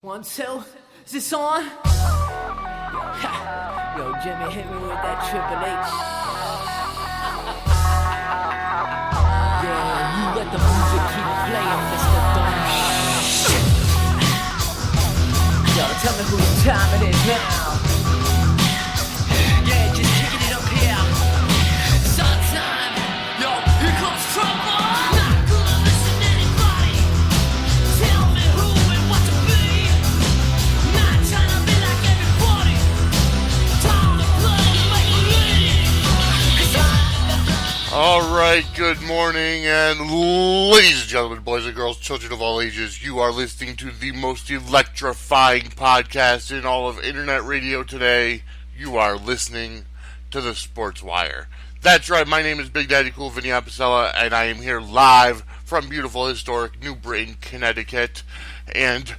1, 2, is this on? Yo, Jimmy, hit me with that Triple H. Yeah, you let the music keep playing, Mr. Dumb. Yo, tell me whose time it is now. Yeah, just kicking it up here. Sometime, yo, here comes trouble. Not gonna listen to anybody. Tell me who and what to be. Not trying to be like everybody. Time to play, make believe. All right, good morning, and ladies and gentlemen, boys and girls, children of all ages, you are listening to the most electrifying podcast in all of internet radio today. You are listening to the Sportswire. That's right, my name is Big Daddy Cool Vinny Apicella, and I am here live from beautiful, historic New Britain, Connecticut. And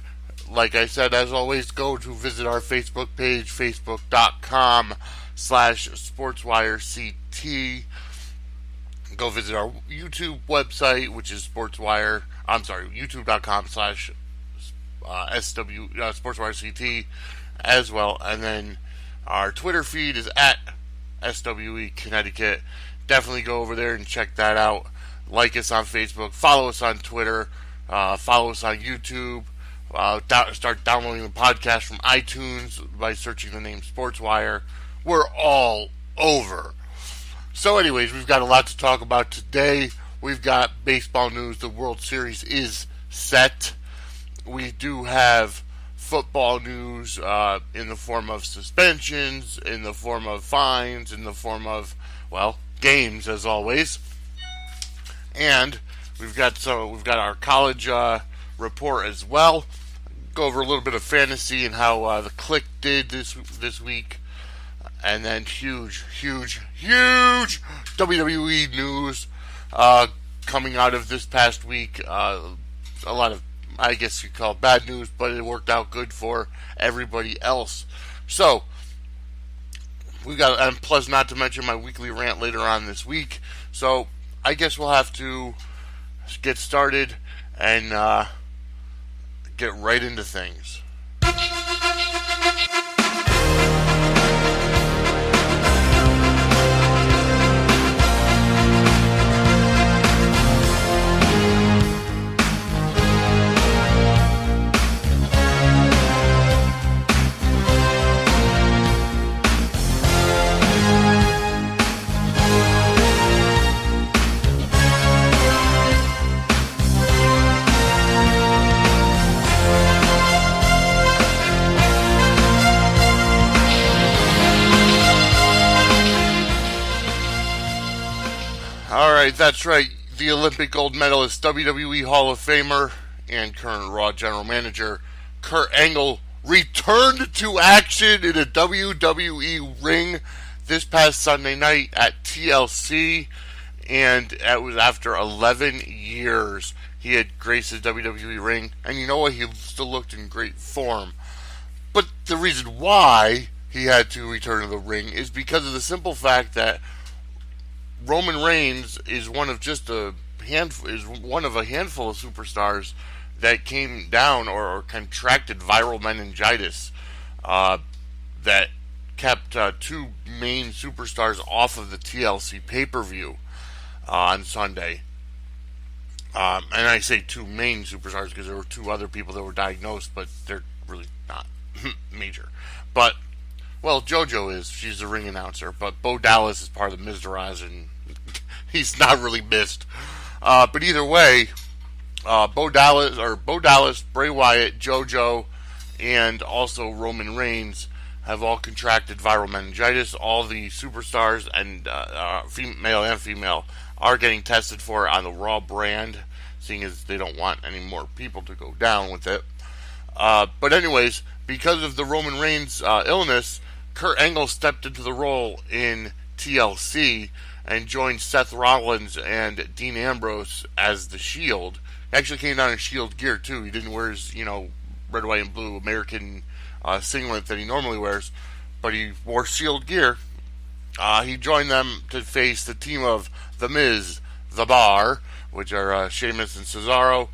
like I said, as always, go to visit our Facebook page, facebook.com/SportswireCT. Go visit our YouTube website, which is youtube.com/SportswireCT as well. And then our Twitter feed is at SWE Connecticut. Definitely go over there and check that out. Like us on Facebook, follow us on Twitter, follow us on YouTube. Start downloading the podcast from iTunes by searching the name Sportswire. We're all over. So anyways, we've got a lot to talk about today. We've got baseball news. The World Series is set. We do have football news in the form of suspensions, in the form of fines, in the form of, well, games as always. And we've got our college report as well. Go over a little bit of fantasy and how the Click did this week. And then huge WWE news coming out of this past week. A lot of, I guess you'd call it bad news, but it worked out good for everybody else. So, and plus not to mention my weekly rant later on this week. So, I guess we'll have to get started and get right into things. Alright, that's right. The Olympic gold medalist, WWE Hall of Famer, and current Raw General Manager Kurt Angle returned to action in a WWE ring this past Sunday night at TLC, and it was after 11 years he had graced the WWE ring, and you know what? He still looked in great form. But the reason why he had to return to the ring is because of the simple fact that Roman Reigns is one of a handful of superstars that came down or contracted viral meningitis that kept two main superstars off of the TLC pay-per-view on Sunday. And I say two main superstars because there were two other people that were diagnosed, but they're really not major. But, well, JoJo is. She's the ring announcer. But Bo Dallas is part of the Miztourage, and he's not really missed. But either way, Bo Dallas, Bray Wyatt, JoJo, and also Roman Reigns have all contracted viral meningitis. All the superstars, and male and female, are getting tested for it on the Raw brand, seeing as they don't want any more people to go down with it. But anyways, because of the Roman Reigns illness, Kurt Angle stepped into the role in TLC and joined Seth Rollins and Dean Ambrose as the Shield. He actually came down in Shield gear too. He didn't wear his, red, white, and blue American singlet that he normally wears, but he wore Shield gear. He joined them to face the team of The Miz, The Bar, which are Sheamus and Cesaro,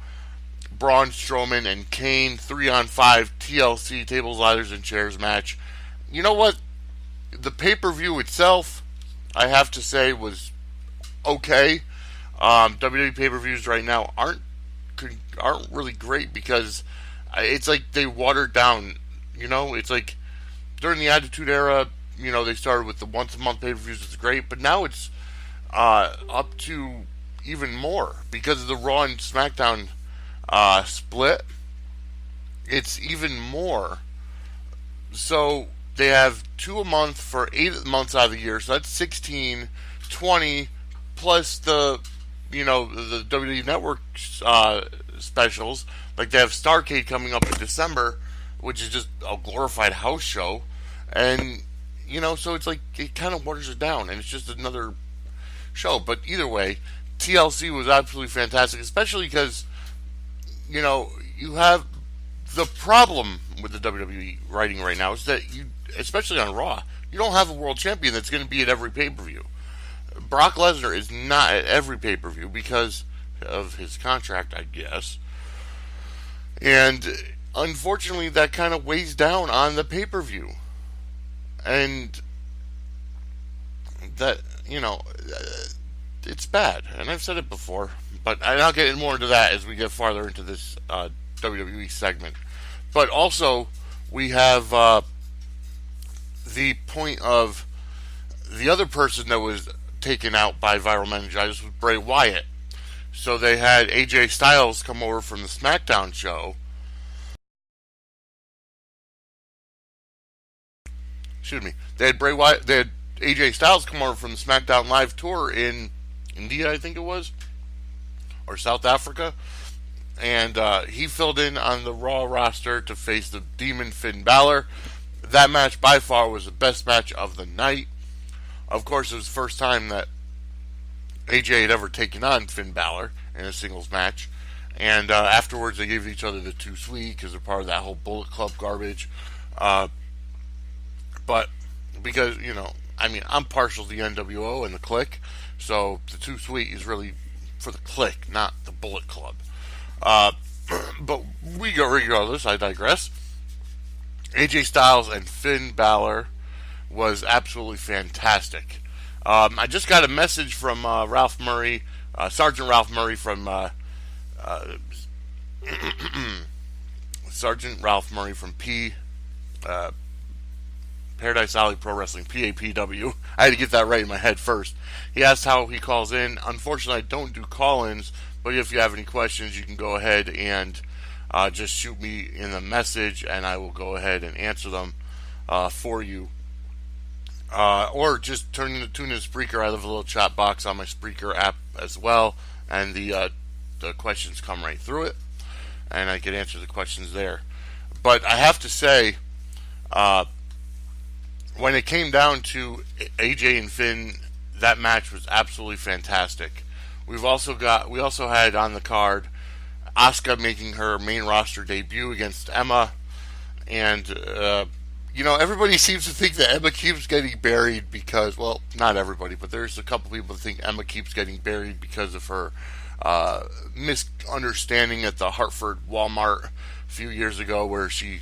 Braun Strowman and Kane 3-on-5 TLC tables, ladders, and chairs match. You know what? The pay-per-view itself, I have to say, was okay. WWE pay-per-views right now aren't really great because it's like they watered down. It's like during the Attitude Era, they started with the once-a-month pay-per-views. It's great, but now it's up to even more because of the Raw and SmackDown split. It's even more. So they have 2 a month for 8 months out of the year. So that's 16, 20, plus the WWE Network specials. Like they have Starrcade coming up in December, which is just a glorified house show. And, so it's like it kind of waters it down. And it's just another show. But either way, TLC was absolutely fantastic, especially because, you have the problem with the WWE writing right now is that you, especially on Raw, you don't have a world champion that's going to be at every pay-per-view. Brock Lesnar is not at every pay-per-view because of his contract, I guess. And unfortunately, that kind of weighs down on the pay-per-view. And that, it's bad. And I've said it before, but I'll get more into that as we get farther into this WWE segment. But also, we have the point of the other person that was taken out by viral meningitis was Bray Wyatt. So they had AJ Styles come over from the SmackDown show. Excuse me. They had AJ Styles come over from the SmackDown Live tour in India, I think it was, or South Africa, and he filled in on the Raw roster to face the Demon Finn Balor. That match by far was the best match of the night. Of course, it was the first time that AJ had ever taken on Finn Balor in a singles match. And afterwards, they gave each other the too sweet because they're part of that whole Bullet Club garbage. But because, I'm partial to the NWO and the Clique. So the too sweet is really for the Clique, not the Bullet Club. But regardless, I digress. AJ Styles and Finn Balor was absolutely fantastic. I just got a message from Ralph Murray, Sergeant Ralph Murray from Sergeant Ralph Murray from Paradise Alley Pro Wrestling, PAPW. I had to get that right in my head first. He asked how he calls in. Unfortunately, I don't do call-ins, but if you have any questions, you can go ahead and just shoot me in a message, and I will go ahead and answer them for you. Or just tune in the Spreaker. I have a little chat box on my Spreaker app as well, and the questions come right through it, and I can answer the questions there. But I have to say, when it came down to AJ and Finn, that match was absolutely fantastic. We also had on the card Asuka making her main roster debut against Emma, and everybody seems to think that Emma keeps getting buried because, well, not everybody, but there's a couple people that think Emma keeps getting buried because of her misunderstanding at the Hartford Walmart a few years ago, where she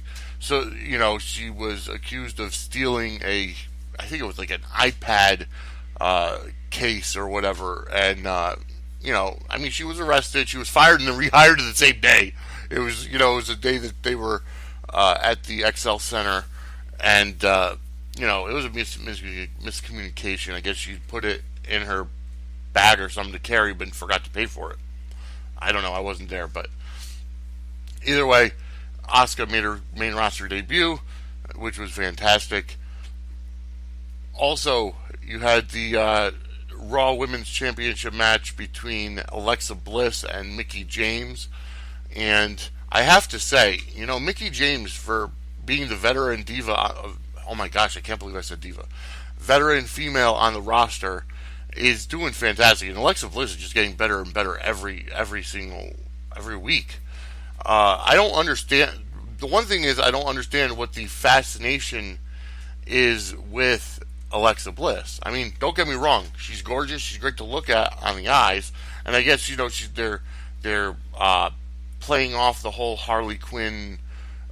was accused of stealing I think it was like an iPad case or whatever, and she was arrested, she was fired, and then rehired the same day. It was a day that they were at the XL Center, and it was a miscommunication. I guess she put it in her bag or something to carry, but forgot to pay for it. I don't know, I wasn't there, but either way, Asuka made her main roster debut, which was fantastic. Also, you had the Raw Women's Championship match between Alexa Bliss and Mickie James. And I have to say, Mickie James, for being the veteran diva, oh my gosh, I can't believe I said diva, veteran female on the roster, is doing fantastic. And Alexa Bliss is just getting better and better every week. I don't understand. The one thing is, I don't understand what the fascination is with Alexa Bliss. I mean, don't get me wrong. She's gorgeous. She's great to look at on the eyes. And I guess, they're playing off the whole Harley Quinn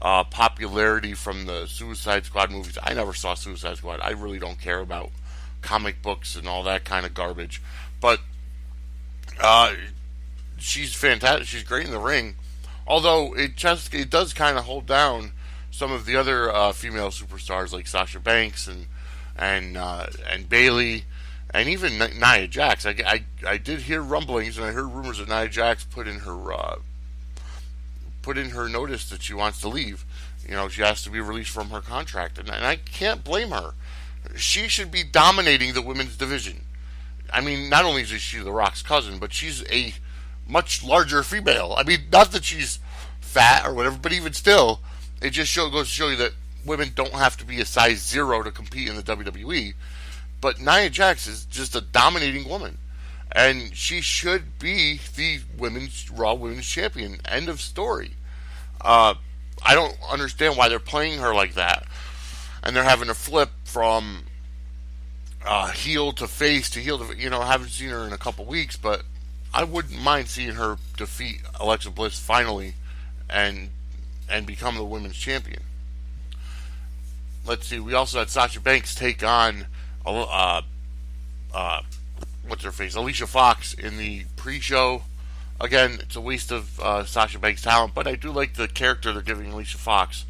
popularity from the Suicide Squad movies. I never saw Suicide Squad. I really don't care about comic books and all that kind of garbage. But she's fantastic. She's great in the ring. Although it does kind of hold down some of the other female superstars like Sasha Banks and Bayley and even Nia Jax. I did hear rumblings and I heard rumors that Nia Jax put in her notice that she wants to leave. She has to be released from her contract, and I can't blame her. She should be dominating the women's division. I mean, not only is she The Rock's cousin, but she's a much larger female. I mean, not that she's fat or whatever, but even still, it just goes to show you that women don't have to be a size 0 to compete in the WWE. But Nia Jax is just a dominating woman, and she should be the Raw Women's Champion. End of story. I don't understand why they're playing her like that, and they're having to flip from heel to face to heel to. I haven't seen her in a couple weeks, but I wouldn't mind seeing her defeat Alexa Bliss finally, and become the Women's Champion. Let's see. We also had Sasha Banks take on what's her face, Alicia Fox, in the pre-show. Again, it's a waste of Sasha Banks' talent, but I do like the character they're giving Alicia Fox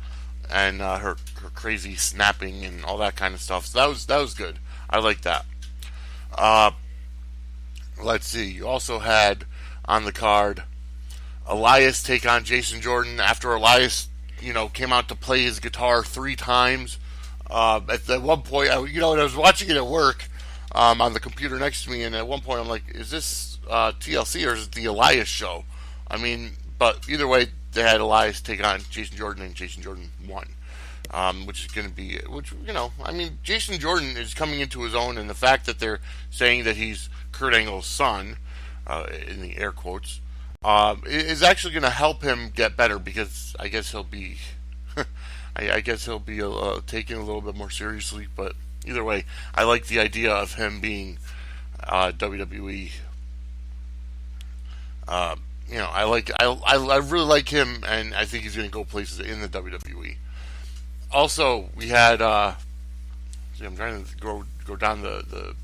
and her crazy snapping and all that kind of stuff. So that was good. I like that. Let's see. You also had on the card Elias take on Jason Jordan after Elias, came out to play his guitar 3 times. At one point, I was watching it at work on the computer next to me, and at one point I'm like, is this TLC or is it the Elias show? I mean, but either way, they had Elias take on Jason Jordan, and Jason Jordan won. Which is going to be, Jason Jordan is coming into his own, and the fact that they're saying that he's Kurt Angle's son, in the air quotes, is actually going to help him get better, because I guess he'll be taken a little bit more seriously. But either way, I like the idea of him being WWE. I really like him, and I think he's going to go places in the WWE. Also, we had. I'm trying to go down the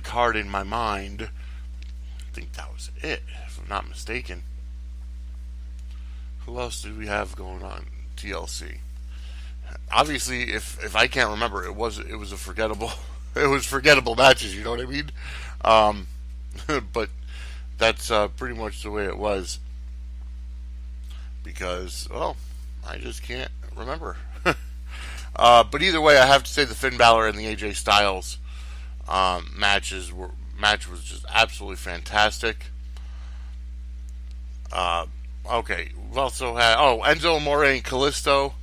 card in my mind. I think that was it, if I'm not mistaken. Who else did we have going on TLC? Obviously, if I can't remember, it was a forgettable. It was forgettable matches. You know what I mean? But that's pretty much the way it was. Because, I just can't remember. But either way, I have to say the Finn Balor and the AJ Styles match was just absolutely fantastic. Okay, we've also had Enzo Amore and Kalisto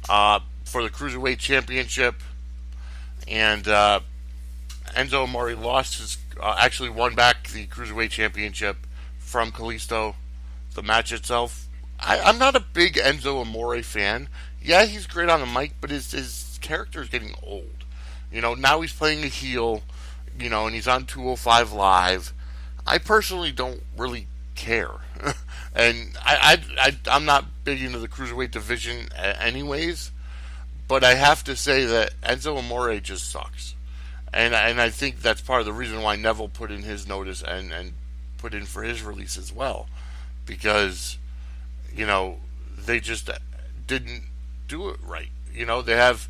for the Cruiserweight Championship, and Enzo Amore actually won back the Cruiserweight Championship from Kalisto. The match itself, I'm not a big Enzo Amore fan. Yeah, he's great on the mic, but his character is getting old. Now he's playing a heel, and he's on 205 Live. I personally don't really care. And I'm not big into the Cruiserweight division anyways, but I have to say that Enzo Amore just sucks. And I think that's part of the reason why Neville put in his notice and put in for his release as well. Because, they just didn't do it right. They have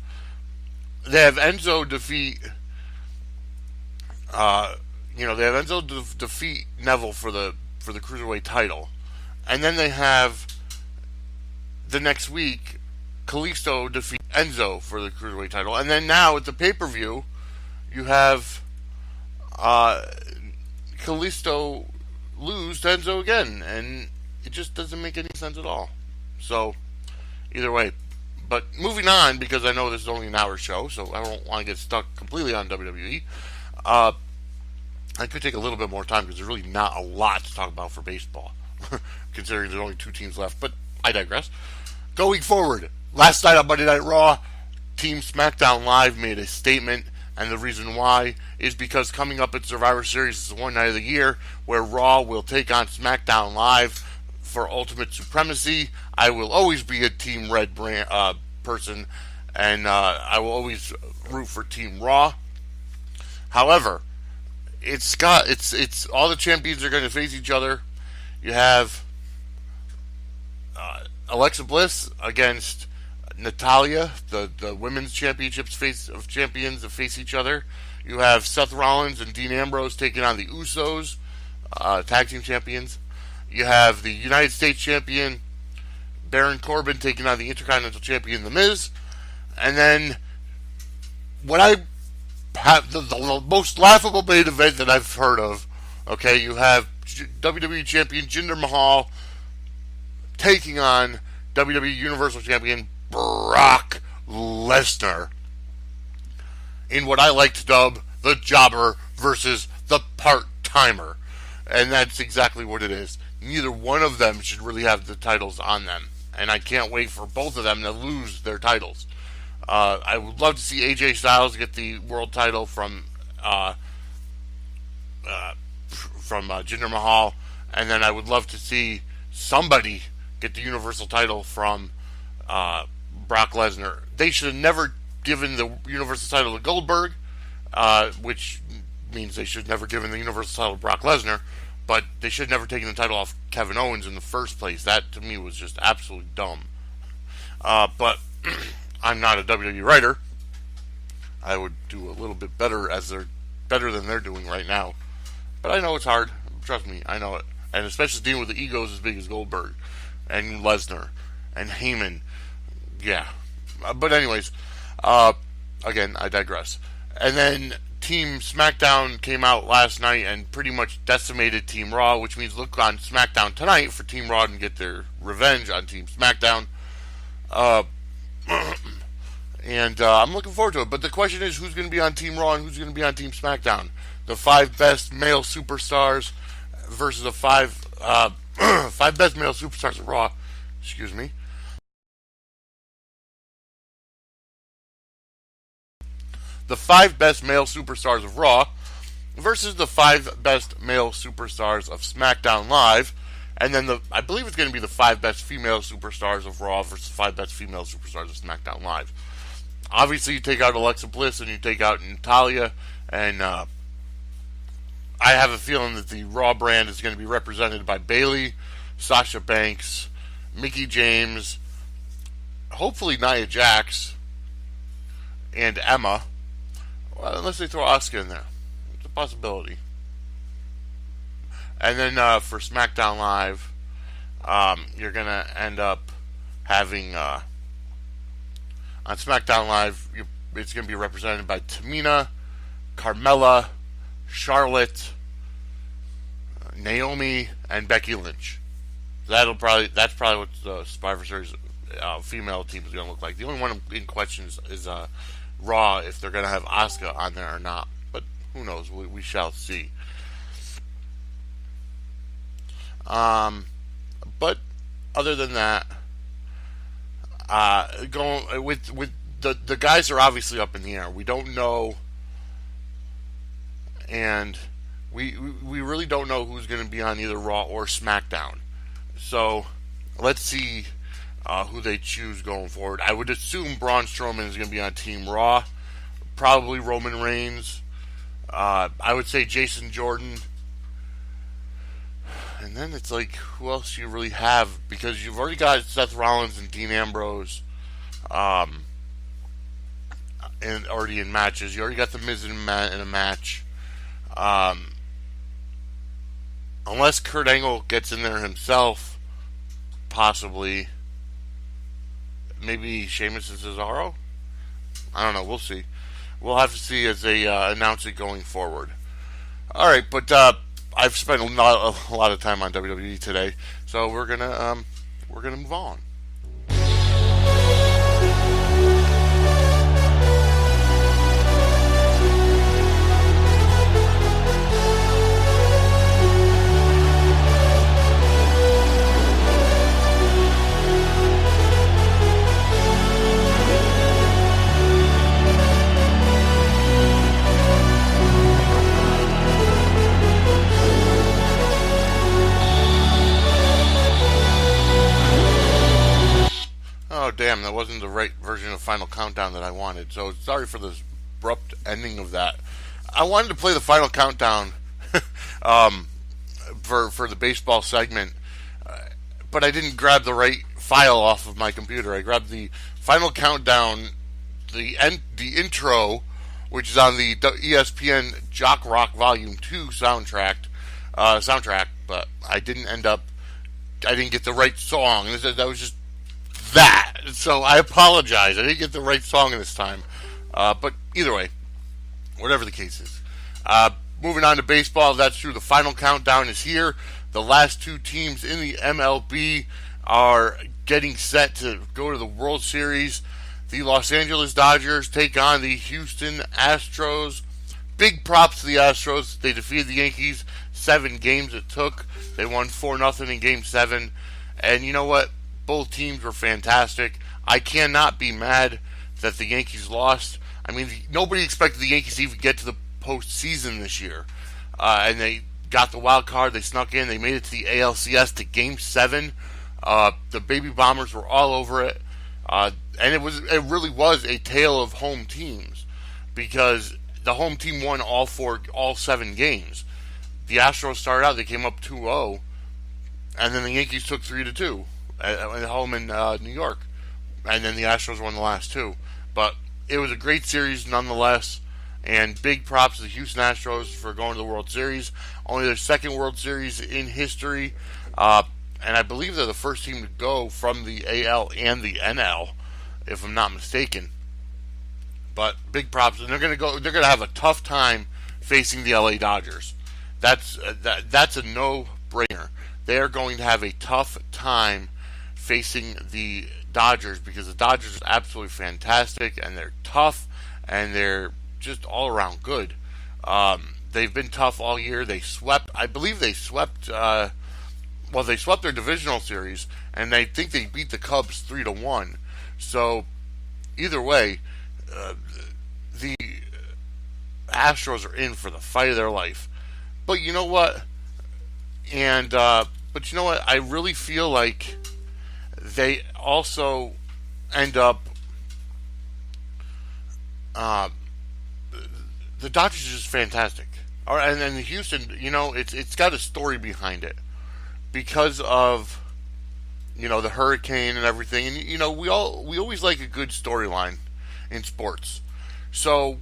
Enzo defeat defeat Neville for the Cruiserweight title. And then they have the next week Kalisto defeat Enzo for the Cruiserweight title. And then now at the pay-per-view you have Kalisto lose to Enzo again, and it just doesn't make any sense at all. So either way, but moving on, because I know this is only an hour show, so I don't want to get stuck completely on WWE. I could take a little bit more time because there's really not a lot to talk about for baseball, considering there's only 2 teams left, but I digress. Going forward, last night on Monday Night Raw, Team SmackDown Live made a statement, and the reason why is because coming up at Survivor Series is the one night of the year where Raw will take on SmackDown Live for ultimate supremacy, I will always be a Team Red person, and I will always root for Team Raw. However, it's all the champions are going to face each other. You have Alexa Bliss against Natalia, the women's championships of champions that face each other. You have Seth Rollins and Dean Ambrose taking on the Usos, tag team champions. You have the United States champion Baron Corbin taking on the Intercontinental champion The Miz. And then what I have the most laughable main event that I've heard of. Okay, you have WWE champion Jinder Mahal taking on WWE Universal champion Brock Lesnar in what I like to dub the jobber versus the part-timer. And that's exactly what it is. Neither one of them should really have the titles on them. And I can't wait for both of them to lose their titles. I would love to see AJ Styles get the world title from Jinder Mahal. And then I would love to see somebody get the Universal title from Brock Lesnar. They should have never given the Universal title to Goldberg, which means they should have never given the Universal title to Brock Lesnar, but they should have never taken the title off Kevin Owens in the first place. That, to me, was just absolutely dumb. But I'm not a WWE writer. I would do a little bit better than they're doing right now. But I know it's hard. Trust me, I know it. And especially dealing with the egos as big as Goldberg and Lesnar and Heyman. Yeah. But anyways, again, I digress. And then Team SmackDown came out last night and pretty much decimated Team Raw, which means look on SmackDown tonight for Team Raw to get their revenge on Team SmackDown. And I'm looking forward to it. But the question is, who's going to be on Team Raw and who's going to be on Team SmackDown? The 5 best male superstars versus the 5 best male superstars of Raw. Excuse me. The 5 best male superstars of Raw versus the 5 best male superstars of SmackDown Live. And then I believe it's going to be the 5 best female superstars of Raw versus the 5 best female superstars of SmackDown Live. Obviously, you take out Alexa Bliss and you take out Natalia, and I have a feeling that the Raw brand is going to be represented by Bayley, Sasha Banks, Mickie James, hopefully Nia Jax, and Emma. Well, unless they throw Asuka in there. It's a possibility. And then for SmackDown Live, you're going to end up having, on SmackDown Live, it's going to be represented by Tamina, Carmella, Charlotte, Naomi, and Becky Lynch. That's probably what the Survivor Series female team is going to look like. The only one in question is Raw, if they're going to have Asuka on there or not. But who knows? We shall see. But other than that, going with the guys are obviously up in the air. We don't know, and we really don't know who's going to be on either Raw or SmackDown. So let's see who they choose going forward. I would assume Braun Strowman is going to be on Team Raw. Probably Roman Reigns. I would say Jason Jordan. And then it's like, who else do you really have? Because you've already got Seth Rollins and Dean Ambrose and already in matches. You already got The Miz in a match. Unless Kurt Angle gets in there himself, possibly. Maybe Sheamus and Cesaro? I don't know. We'll see. We'll have to see as they announce it going forward. All right, but I've spent a lot of time on WWE today, so we're gonna move on. damn, that wasn't the right version of Final Countdown that I wanted. So sorry for the abrupt ending of that. I wanted to play the Final Countdown for the baseball segment, but I didn't grab the right file off of my computer. I grabbed the Final Countdown, the intro, which is on the ESPN Jock Rock Volume 2 soundtrack, but I didn't get the right song. That was just that. So I apologize. I didn't get the right song this time. But either way, whatever the case is. Moving on to baseball, that's true. The Final Countdown is here. The last two teams in the MLB are getting set to go to the World Series. The Los Angeles Dodgers take on the Houston Astros. Big props to the Astros. They defeated the Yankees 7 games it took. They won 4-0 in Game 7. And you know what? Both teams were fantastic. I cannot be mad that the Yankees lost. I mean, nobody expected the Yankees to even get to the postseason this year. And they got the wild card. They snuck in. They made it to the ALCS to Game 7. The Baby Bombers were all over it. And it really was a tale of home teams, because the home team won all 7 games. The Astros started out, they came up 2-0, and then the Yankees took 3-2 at home in New York, and then the Astros won the last 2. But it was a great series nonetheless, and big props to the Houston Astros for going to the World Series. Only their second World Series in history, and I believe they're the first team to go from the AL and the NL, if I'm not mistaken. But big props, and they're going to have a tough time facing the LA Dodgers. That's a no-brainer. They are going to have a tough time facing the Dodgers, because the Dodgers are absolutely fantastic, and they're tough, and they're just all around good. They've been tough all year. I believe they swept their divisional series, and I think they beat the Cubs 3-1. So either way, the Astros are in for the fight of their life. But you know what? But you know what? I really feel like they also end up. The Dodgers are just fantastic. All right, and then Houston, it's got a story behind it, because of the hurricane and everything. And we always like a good storyline in sports. So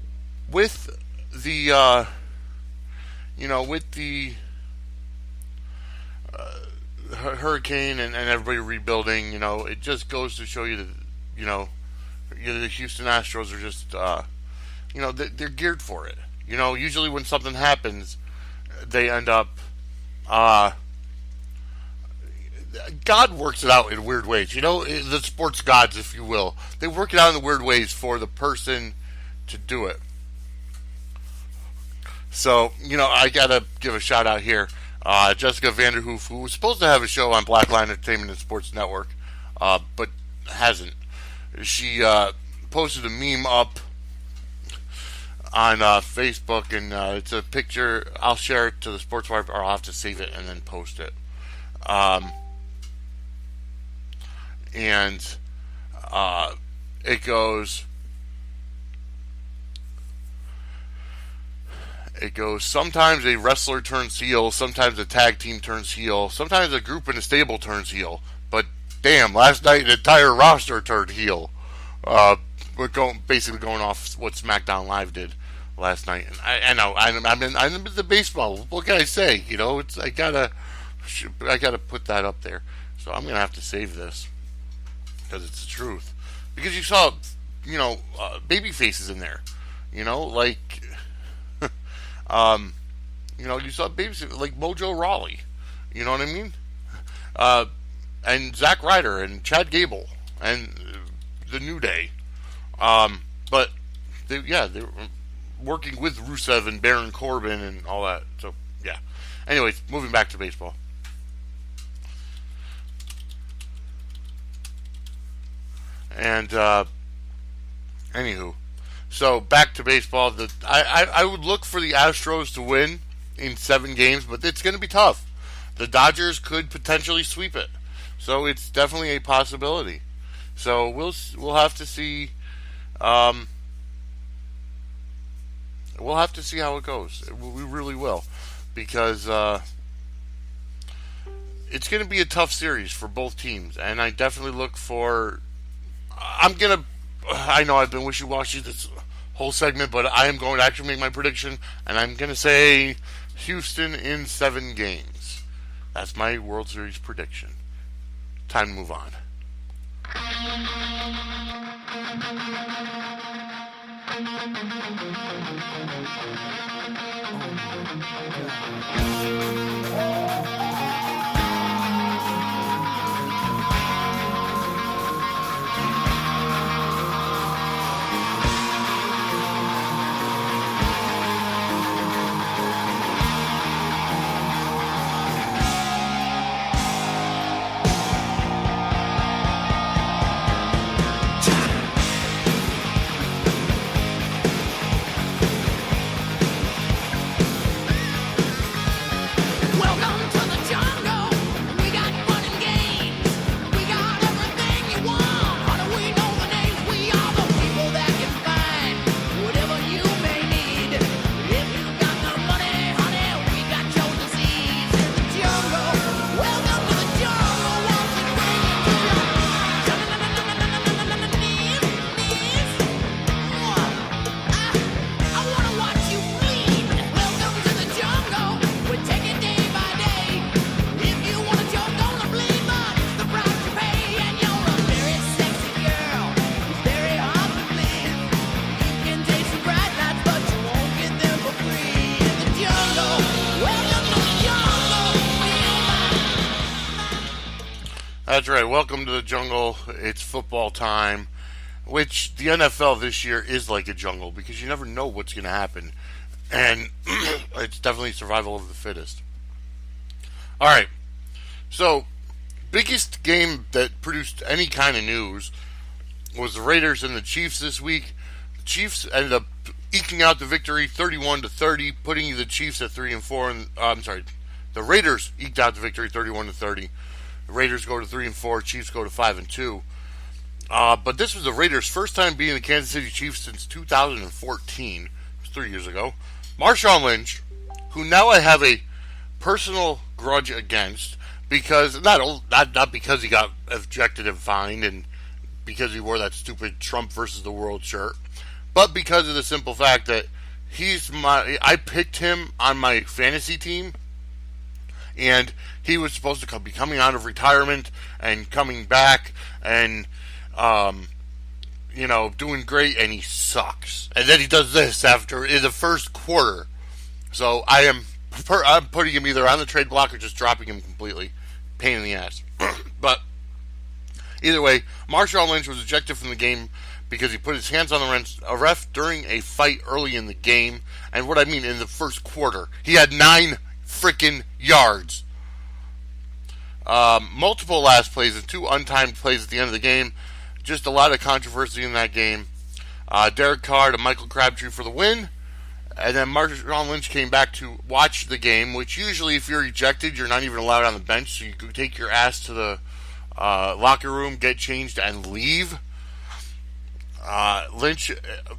with the hurricane and everybody rebuilding, it just goes to show you that the Houston Astros are just they're geared for it. Usually when something happens, they end up God works it out in weird ways. The sports gods, if you will, they work it out in the weird ways for the person to do it. So, I gotta give a shout out here. Jessica Vanderhoof, who was supposed to have a show on Blackline Entertainment and Sports Network, but hasn't. She posted a meme up on Facebook, and it's a picture. I'll share it to the Sportswire, or I'll have to save it and then post it. And it goes, sometimes a wrestler turns heel, sometimes a tag team turns heel, sometimes a group in a stable turns heel, but damn, last night an entire roster turned heel. We're basically going off what SmackDown Live did last night. And I know, I'm in the baseball. What can I say? I gotta put that up there. So I'm gonna have to save this, because it's the truth. Because you saw, baby faces in there. Like, you saw baby faces like Mojo Rawley. You know what I mean? And Zack Ryder and Chad Gable and the New Day. But they were working with Rusev and Baron Corbin and all that. So yeah. Anyways, moving back to baseball. And anywho, so back to baseball. I would look for the Astros to win in 7 games, but it's going to be tough. The Dodgers could potentially sweep it, so it's definitely a possibility. So we'll have to see. Um, we'll have to see how it goes. We really will, because it's going to be a tough series for both teams, and I definitely look for. I know I've been wishy-washy this whole segment, but I am going to actually make my prediction, and I'm going to say Houston in 7 games. That's my World Series prediction. Time to move on. Welcome to the jungle. We got fun and games. We got everything you want. How do we know the names? We are the people that can find whatever you may need. If you got the money, honey, we got your disease in the jungle. Welcome to the jungle. Won't you bring it to your knees? I wanna watch you bleed. Welcome to the jungle. We take it day by day. If you wanna joke on the bleed, but the price you pay, and you're a very sexy girl. It's very hard to please. You can taste the bright lights, but you won't get them for free. In the jungle, welcome to the jungle. That's right. Welcome to the jungle. It's football time, which the NFL this year is like a jungle because you never know what's going to happen. And it's definitely survival of the fittest. All right. So, biggest game that produced any kind of news was the Raiders and the Chiefs this week. The Chiefs ended up eking out the victory 31-30, putting the Chiefs at 3-4. And the Raiders eked out the victory 31-30. The Raiders go to 3-4. Chiefs go to 5-2. But this was the Raiders' first time beating the Kansas City Chiefs since 2014. It was 3 years ago. Marshawn Lynch, who now I have a personal grudge against, because not because he got ejected and fined and because he wore that stupid Trump versus the world shirt, but because of the simple fact that I picked him on my fantasy team, and he was supposed to be coming out of retirement and coming back and doing great, and he sucks. And then he does this in the first quarter. So I'm putting him either on the trade block or just dropping him completely. Pain in the ass. But either way, Marshawn Lynch was ejected from the game because he put his hands on a ref during a fight early in the game. And what I mean, in the first quarter, he had 9 freaking yards. Multiple last plays and 2 untimed plays at the end of the game. Just a lot of controversy in that game. Derek Carr to Michael Crabtree for the win. And then Marshawn Lynch came back to watch the game, which usually if you're ejected, you're not even allowed on the bench. So you could take your ass to the locker room, get changed, and leave. Lynch,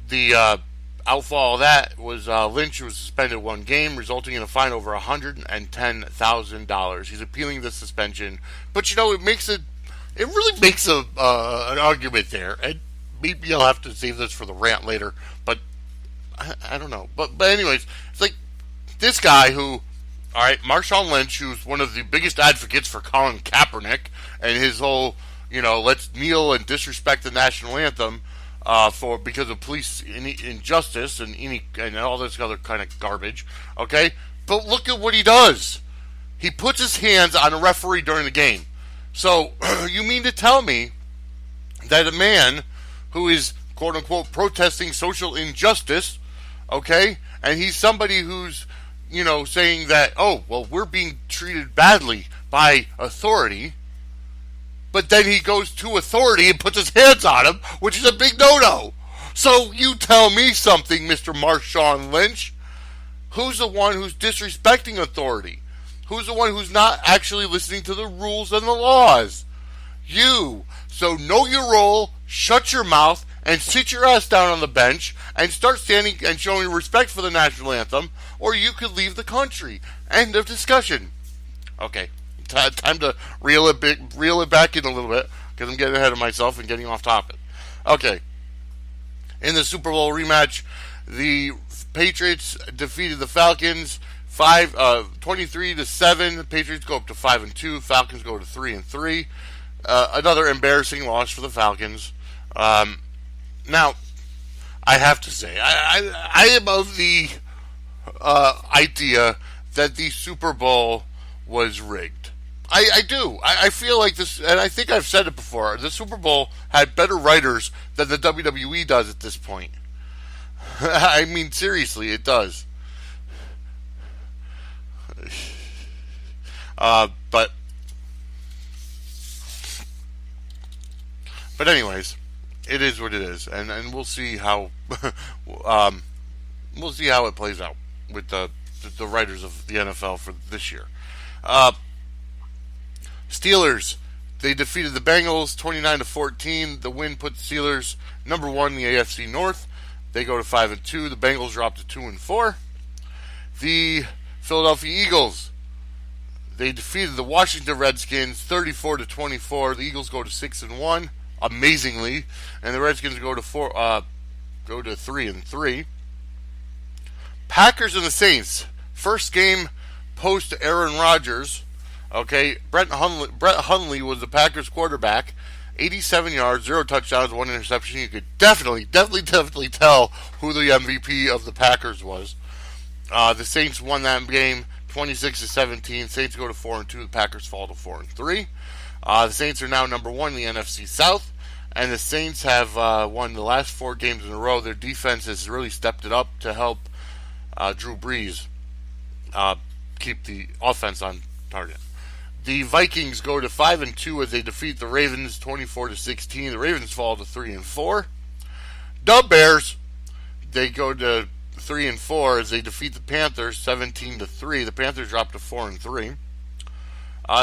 the outfall of that was Lynch was suspended 1 game, resulting in a fine over $110,000. He's appealing the suspension. But, it really makes an argument there. And maybe I'll have to save this for the rant later. But I don't know. But anyways, it's like this guy who, all right, Marshawn Lynch, who's one of the biggest advocates for Colin Kaepernick and his whole, let's kneel and disrespect the national anthem because of police injustice and all this other kind of garbage. Okay, but look at what he does. He puts his hands on a referee during the game. So you mean to tell me that a man who is quote unquote protesting social injustice, okay, and he's somebody who's saying that, oh, well, we're being treated badly by authority, but then he goes to authority and puts his hands on him, which is a big no-no. So you tell me something, Mr. Marshawn Lynch. Who's the one who's disrespecting authority? Who's the one who's not actually listening to the rules and the laws? You. So know your role, shut your mouth, and sit your ass down on the bench and start standing and showing respect for the national anthem, or you could leave the country. End of discussion. Okay, time to reel it back in a little bit because I'm getting ahead of myself and getting off topic. Okay, in the Super Bowl rematch, the Patriots defeated the Falcons 23-7. The Patriots go up to 5-2. Falcons go to 3-3. Another embarrassing loss for the Falcons. Now, I have to say, I am of the idea that the Super Bowl was rigged. I do. I feel like this, and I think I've said it before, the Super Bowl had better writers than the WWE does at this point. I mean, seriously, it does. But anyways, it is what it is, and we'll see how it plays out with the writers of the NFL for this year. Steelers, they defeated the Bengals 29-14. The win put the Steelers number 1 in the AFC North. They go to 5-2. The Bengals drop to 2-4. The Philadelphia Eagles, they defeated the Washington Redskins 34-24. The Eagles go to 6-1, amazingly, and the Redskins go to 3-3. Packers and the Saints, first game post Aaron Rodgers. Okay, Brett Hundley was the Packers quarterback. 87 yards, 0 touchdowns, 1 interception. You could definitely tell who the MVP of the Packers was. The Saints won that game 26-17. Saints go to 4-2. The Packers fall to 4-3. The Saints are now number 1 in the NFC South, and the Saints have won the last 4 games in a row. Their defense has really stepped it up to help Drew Brees keep the offense on target. The Vikings go to 5-2 as they defeat the Ravens 24-16. The Ravens fall to 3-4. The Bears, they go to 3-4 as they defeat the Panthers 17-3. The Panthers drop to 4-3.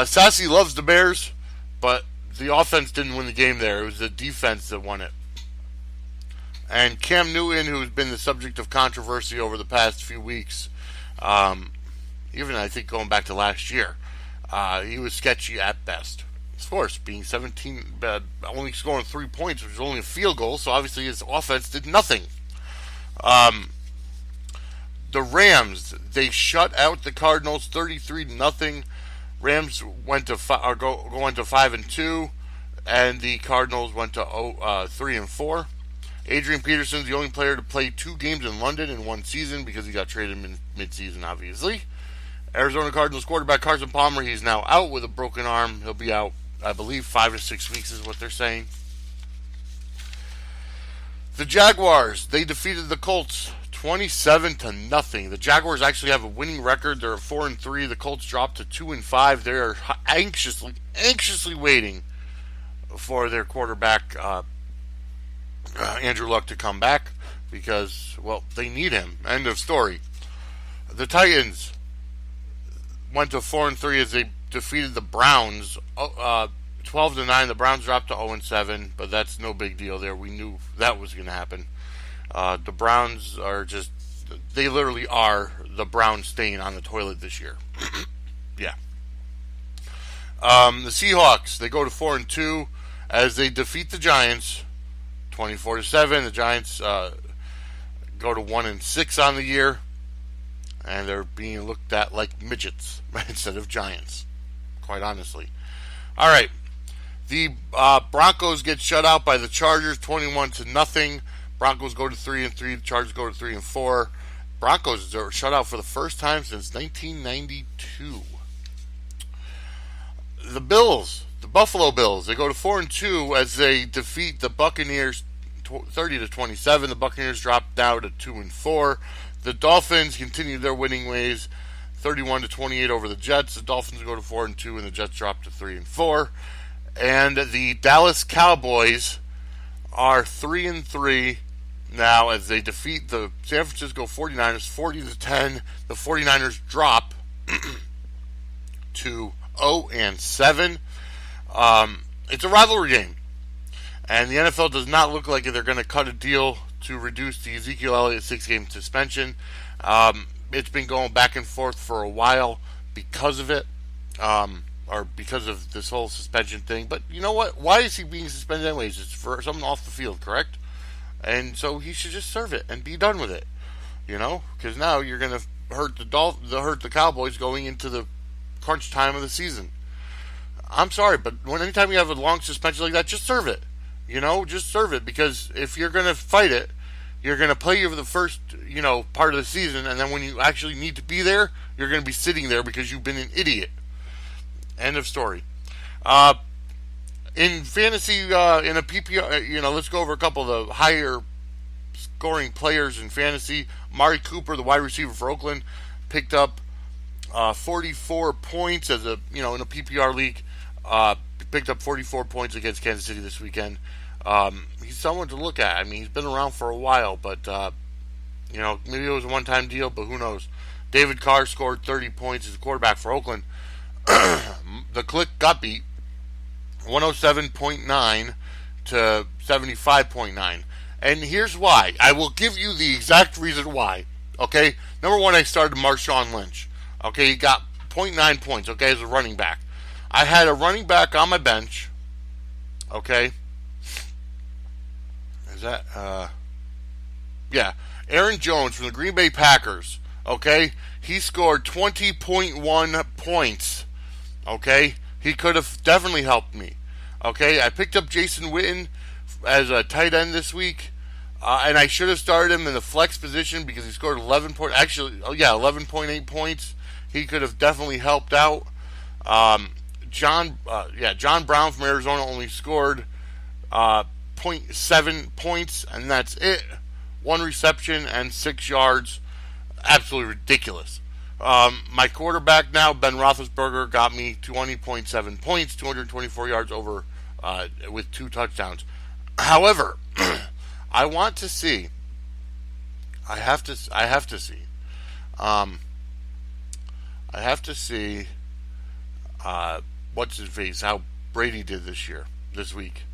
Sassy loves the Bears, but the offense didn't win the game there. It was the defense that won it. And Cam Newton, who's been the subject of controversy over the past few weeks, even I think going back to last year, he was sketchy at best. Of course, being 17, only scoring 3 points, which was only a field goal, so obviously his offense did nothing. The Rams, they shut out the Cardinals 33-0. Rams went to 5-2, and the Cardinals went to 3-4. Adrian Peterson's the only player to play 2 games in London in one season because he got traded mid-season, obviously. Arizona Cardinals quarterback Carson Palmer, he's now out with a broken arm. He'll be out, I believe, 5 to 6 weeks is what they're saying. The Jaguars, they defeated the Colts 27-0. The Jaguars actually have a winning record. They're at 4-3. The Colts dropped to 2-5. They're anxiously waiting for their quarterback Andrew Luck to come back because, well, they need him. End of story. The Titans went to 4-3 as they defeated the Browns 12-9. The Browns dropped to 0-7, but that's no big deal there. We knew that was going to happen. The Browns are just, they literally are the brown stain on the toilet this year. Yeah. The Seahawks, they go to 4-2 as they defeat the Giants 24-7. The Giants go to 1-6 on the year, and they're being looked at like midgets instead of giants, quite honestly. All right. The Broncos get shut out by the Chargers 21-0. Broncos go to 3-3. The Chargers go to 3-4. Broncos are shut out for the first time since 1992. The Bills, the Buffalo Bills, they go to 4-2 as they defeat the Buccaneers 30-27. The Buccaneers drop down to 2-4. The Dolphins continue their winning ways, 31-28 over the Jets. The Dolphins go to 4-2, and the Jets drop to 3-4. And the Dallas Cowboys are 3-3 now as they defeat the San Francisco 49ers 40-10. The 49ers drop to 0-7. It's a rivalry game. And the NFL does not look like they're going to cut a deal to reduce the Ezekiel Elliott 6-game suspension. It's been going back and forth for a while because of it, or because of this whole suspension thing. But you know what? Why is he being suspended anyways? It's for something off the field, correct? And so he should just serve it and be done with it. You know, because now you're going to hurt the Cowboys going into the crunch time of the season. I'm sorry, but anytime you have a long suspension like that, just serve it. You know, just serve it, because if you're going to fight it, you're going to play you for the first, part of the season, and then when you actually need to be there, you're going to be sitting there because you've been an idiot. End of story. In fantasy, in a PPR, let's go over a couple of the higher scoring players in fantasy. Mari Cooper, the wide receiver for Oakland, picked up 44 points as in a PPR league. Picked up 44 points against Kansas City this weekend. He's someone to look at. I mean, he's been around for a while, but maybe it was a one-time deal, but who knows? David Carr scored 30 points as a quarterback for Oakland. The Click got beat 107.9 to 75.9. And here's why. I will give you the exact reason why. Okay? Number one, I started Marshawn Lynch. Okay, he got 0.9 points, okay, as a running back. I had a running back on my bench. Okay? Is that, yeah. Aaron Jones from the Green Bay Packers. Okay? He scored 20.1 points. Okay? He could have definitely helped me. Okay? I picked up Jason Witten as a tight end this week. And I should have started him in the flex position because he scored 11.8 points. He could have definitely helped out. John Brown from Arizona only scored 0.7 points, and that's it. 1 reception and 6 yards. Absolutely ridiculous. My quarterback now, Ben Roethlisberger, got me 20.7 points, 224 yards over with 2 touchdowns. However, I want to see. I have to see. What's his face? How Brady did this week.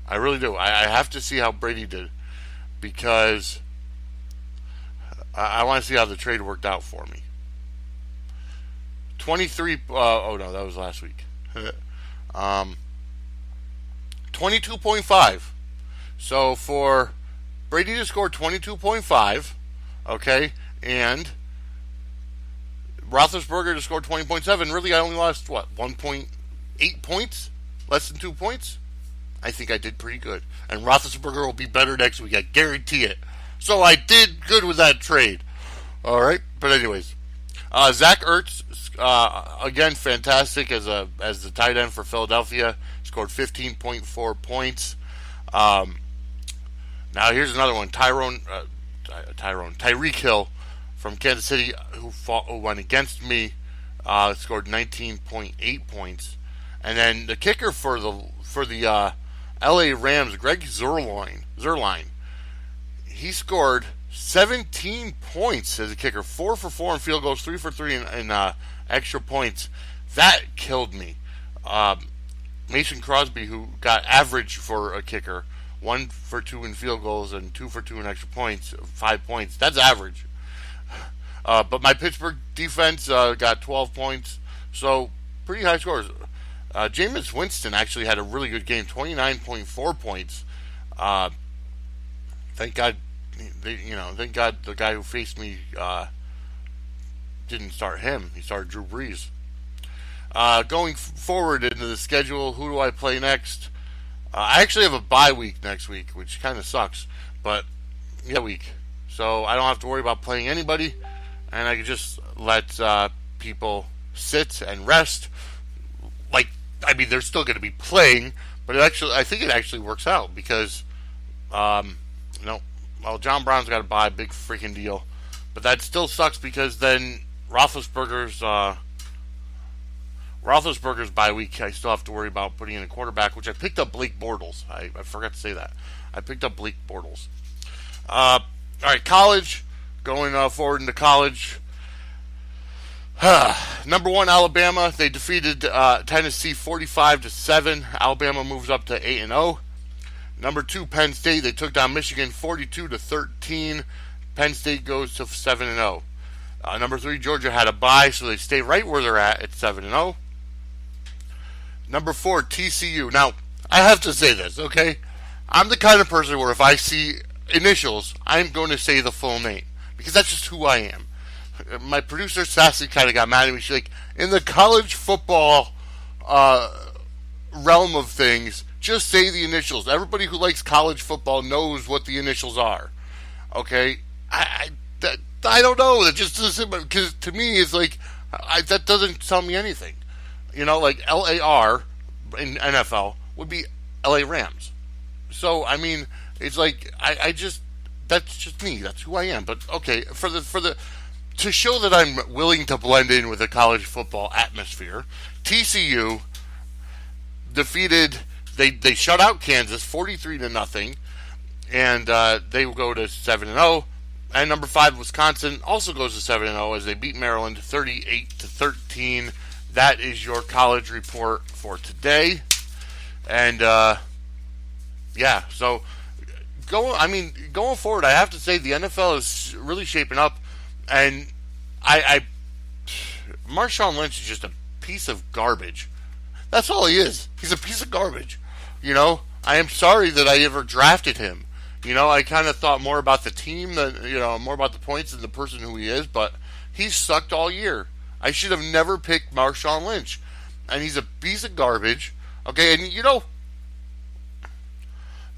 I really do. I have to see how Brady did, because I want to see how the trade worked out for me. 23. Oh no, that was last week. 22.5. So for Brady to score 22.5, okay, and Roethlisberger to score 20.7, really I only lost, 1.8 points? Less than 2 points? I think I did pretty good. And Roethlisberger will be better next week, I guarantee it. So I did good with that trade. Alright, but anyways. Zach Ertz, again, fantastic as the tight end for Philadelphia. Scored 15.4 points. Now here's another one. Tyreek Hill from Kansas City, who went against me, scored 19.8 points. And then the kicker for the LA Rams, Greg Zuerlein, he scored 17 points as a kicker, 4 for 4 in field goals, 3 for 3 in extra points. That killed me. Mason Crosby, who got average for a kicker, 1 for 2 in field goals and 2 for 2 in extra points, 5 points. That's average. But my Pittsburgh defense got 12 points, so pretty high scores. Jameis Winston actually had a really good game, 29.4 points. Thank God, thank God the guy who faced me didn't start him. He started Drew Brees. Going forward into the schedule, who do I play next? I actually have a bye week next week, which kind of sucks, but week. So I don't have to worry about playing anybody, and I can just let people sit and rest. They're still going to be playing, but I think it actually works out because, John Brown's got to buy a big freaking deal, but that still sucks because then Roethlisberger's bye week, I still have to worry about putting in a quarterback, which I picked up Blake Bortles. I forgot to say that. I picked up Blake Bortles. All right, college. Going forward into college. Number 1, Alabama. They defeated Tennessee 45-7. Alabama moves up to 8-0. Number 2, Penn State. They took down Michigan 42-13. Penn State goes to 7-0. Number 3, Georgia had a bye, so they stay right where they're at 7-0. Number 4, TCU. Now, I have to say this, okay? I'm the kind of person where if I see initials, I'm going to say the full name, because that's just who I am. My producer, Sassy, kind of got mad at me. She's like, in the college football realm of things, just say the initials. Everybody who likes college football knows what the initials are. Okay? I don't know. That just doesn't, because to me, it's like, that doesn't tell me anything. You know, like LAR in NFL would be LA Rams. So, I mean, it's like, I just, that's just me. That's who I am. But, okay, to show that I'm willing to blend in with the college football atmosphere, TCU defeated, they shut out Kansas 43-0, and they will go to 7-0. And number 5, Wisconsin, also goes to 7-0 as they beat Maryland 38-13. That is your college report for today. And yeah, so going forward, I have to say the NFL is really shaping up, and Marshawn Lynch is just a piece of garbage. That's all he is. He's a piece of garbage. You know, I am sorry that I ever drafted him. You know, I kind of thought more about the team than, more about the points than the person who he is, but he's sucked all year. I should have never picked Marshawn Lynch. And he's a piece of garbage. Okay, and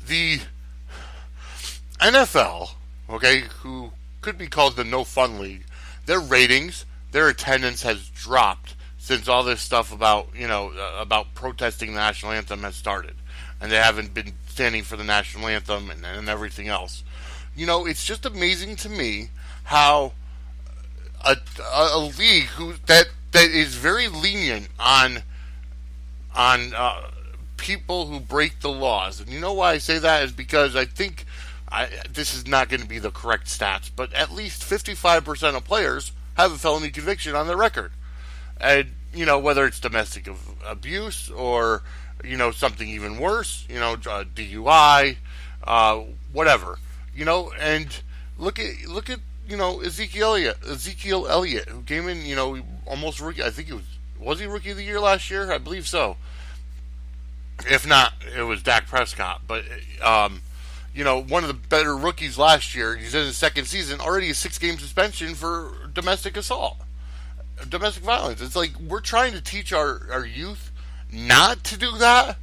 the NFL, okay, who could be called the no fun league, their ratings, their attendance has dropped since all this stuff about protesting the national anthem has started. And they haven't been standing for the national anthem and everything else. It's just amazing to me how a league that is very lenient on people who break the laws. And you know why I say that is because I think this is not going to be the correct stats, but at least 55% of players have a felony conviction on their record. And, whether it's domestic abuse or, something even worse, DUI, whatever, and look at, Ezekiel Elliott, who came in, almost rookie. I think was he rookie of the year last year? I believe so. If not, it was Dak Prescott. But, one of the better rookies last year. He's in his second season, already a 6-game suspension for domestic assault, domestic violence. It's like we're trying to teach our youth not to do that,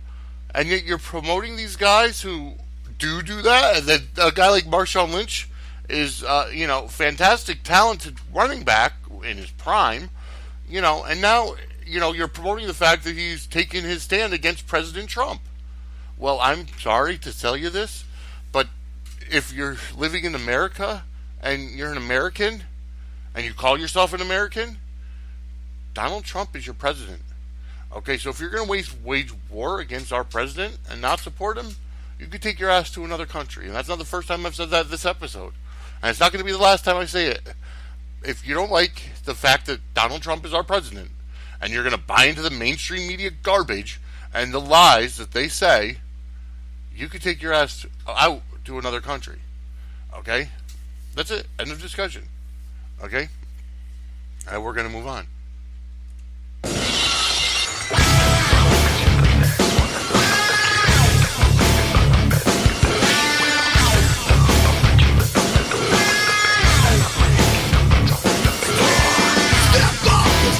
and yet you're promoting these guys who do that. And then a guy like Marshawn Lynch is, fantastic, talented running back in his prime, and now, you're promoting the fact that he's taking his stand against President Trump. Well, I'm sorry to tell you this, but if you're living in America and you're an American and you call yourself an American, Donald Trump is your president. Okay, so if you're going to wage war against our president and not support him, you could take your ass to another country. And that's not the first time I've said that this episode. And it's not going to be the last time I say it. If you don't like the fact that Donald Trump is our president, and you're going to buy into the mainstream media garbage and the lies that they say, you could take your ass out to another country. Okay? That's it. End of discussion. Okay? And we're going to move on.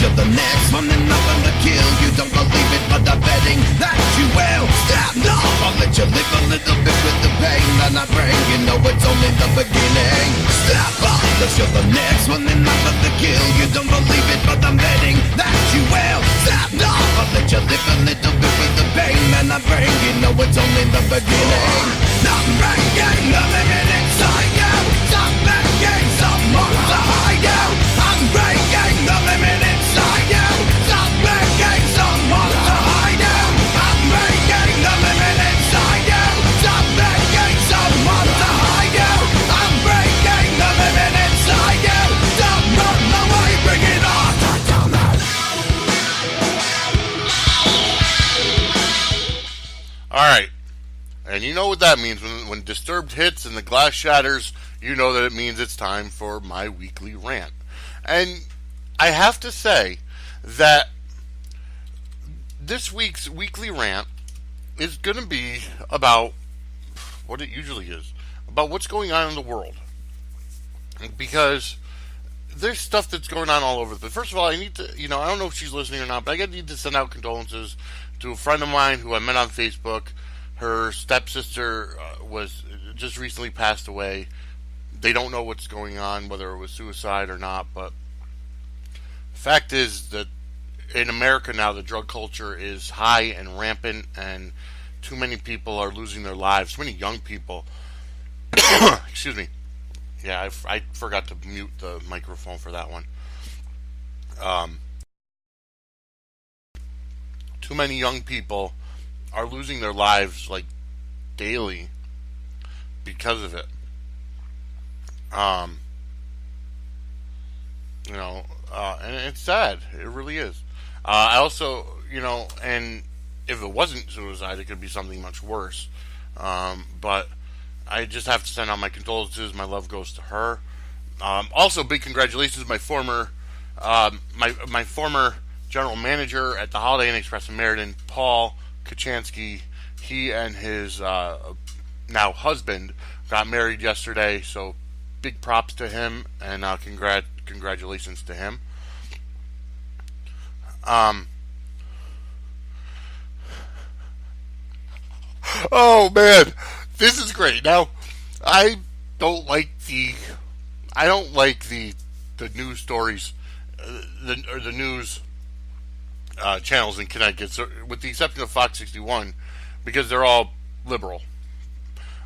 You're the next one and I'm gonna kill you. Don't believe it, but I'm betting that you will. Stop, no, I'll let you live a little bit with the pain that I bring. You know it's only the beginning. Stop on, cause you're the next one and I'm gonna kill you. Don't believe it, but I'm betting that you will. Stop, no, I'll let you live a little bit with the pain that I bring. You know it's only the beginning. I'm breaking the limit inside you. Stop making someone to hide you. I'm breaking the limit inside you. Stop making someone to hide you. I'm breaking the limit inside you. Stop making someone to hide you. I'm breaking the limit inside you. Stop running away, bring it on. All right. And you know what that means. When Disturbed hits and the glass shatters, you know that it means it's time for my weekly rant. And I have to say that this week's weekly rant is going to be about what it usually is, about what's going on in the world. Because there's stuff that's going on all over. But first of all, I need to, I don't know if she's listening or not, but I need to send out condolences to a friend of mine who I met on Facebook. Her stepsister was just recently passed away. They don't know what's going on, whether it was suicide or not, but the fact is that in America now, the drug culture is high and rampant, and too many people are losing their lives. Too many young people. Excuse me. Yeah, I forgot to mute the microphone for that one. Too many young people are losing their lives like daily because of it. And it's sad. It really is. I also, and if it wasn't suicide, it could be something much worse. But I just have to send out my condolences. My love goes to her. Also, big congratulations, my former general manager at the Holiday Inn Express in Meriden, Paul Kachansky. He and his now husband got married yesterday, so big props to him, and congratulations to him. Oh man, this is great. Now, I don't like the news stories, the news channels in Connecticut, so, with the exception of Fox 61, because they're all liberal.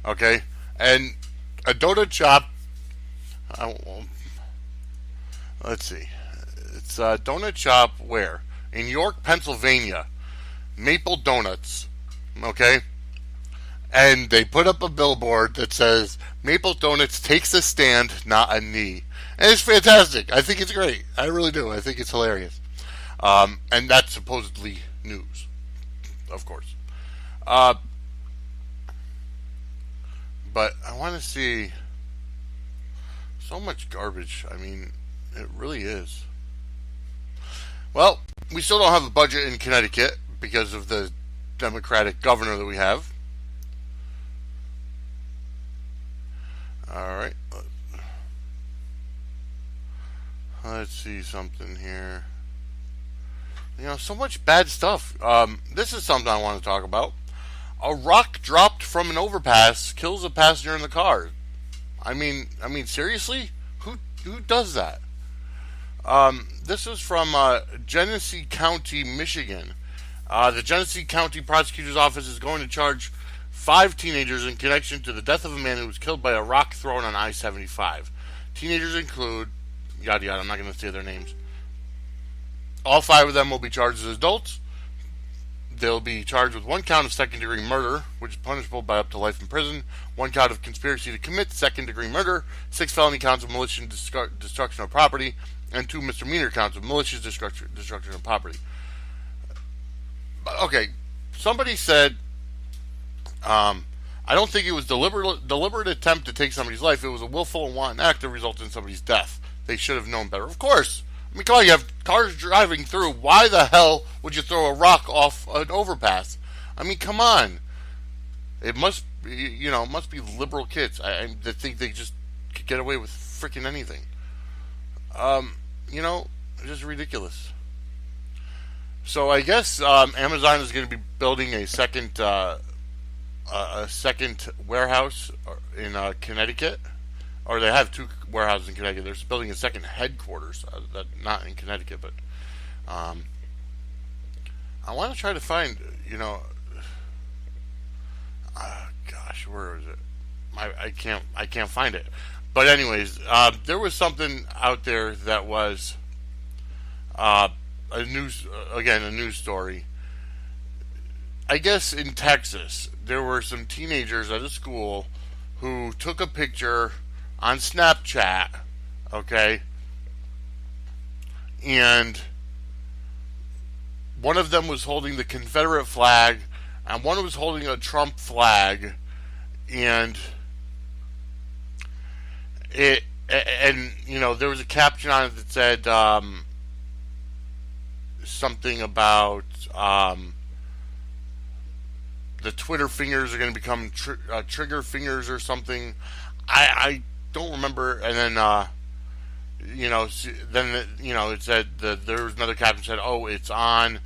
Okay, and a donut shop. Let's see. It's a donut shop where? In York, Pennsylvania. Maple Donuts. Okay? And they put up a billboard that says, Maple Donuts takes a stand, not a knee. And it's fantastic. I think it's great. I really do. I think it's hilarious. And that's supposedly news. Of course. But I want to see so much garbage. I mean, it really is. Well, we still don't have a budget in Connecticut because of the Democratic governor that we have. Alright. Let's see something here. So much bad stuff. This is something I want to talk about. A rock dropped from an overpass kills a passenger in the car. I mean, seriously? Who does that? This is from Genesee County, Michigan. The Genesee County Prosecutor's Office is going to charge 5 teenagers in connection to the death of a man who was killed by a rock thrown on I-75. Teenagers include, yada yada, I'm not going to say their names. All 5 of them will be charged as adults. They'll be charged with 1 count of second-degree murder, which is punishable by up to life in prison, 1 count of conspiracy to commit second-degree murder, 6 felony counts of malicious destruction of property, and 2 misdemeanor counts of malicious destruction of property. Okay, somebody said, I don't think it was deliberate attempt to take somebody's life. It was a willful and wanton act that resulted in somebody's death. They should have known better. Of course. I mean, come on, you have cars driving through. Why the hell would you throw a rock off an overpass? I mean, come on. It must be, it must be liberal kids. I think they just could get away with freaking anything. Just ridiculous. So I guess Amazon is going to be building a second warehouse in Connecticut. Or they have 2 warehouses in Connecticut. They're building a second headquarters, not in Connecticut, but I want to try to find, gosh, where is it? I can't find it. But anyways, there was something out there that was a news story. I guess in Texas, there were some teenagers at a school who took a picture on Snapchat, okay, and one of them was holding the Confederate flag and one was holding a Trump flag, and there was a caption on it that said something about the Twitter fingers are going to become trigger fingers or something. I don't remember. And then it said that there was another caption that said, "Oh, it's on,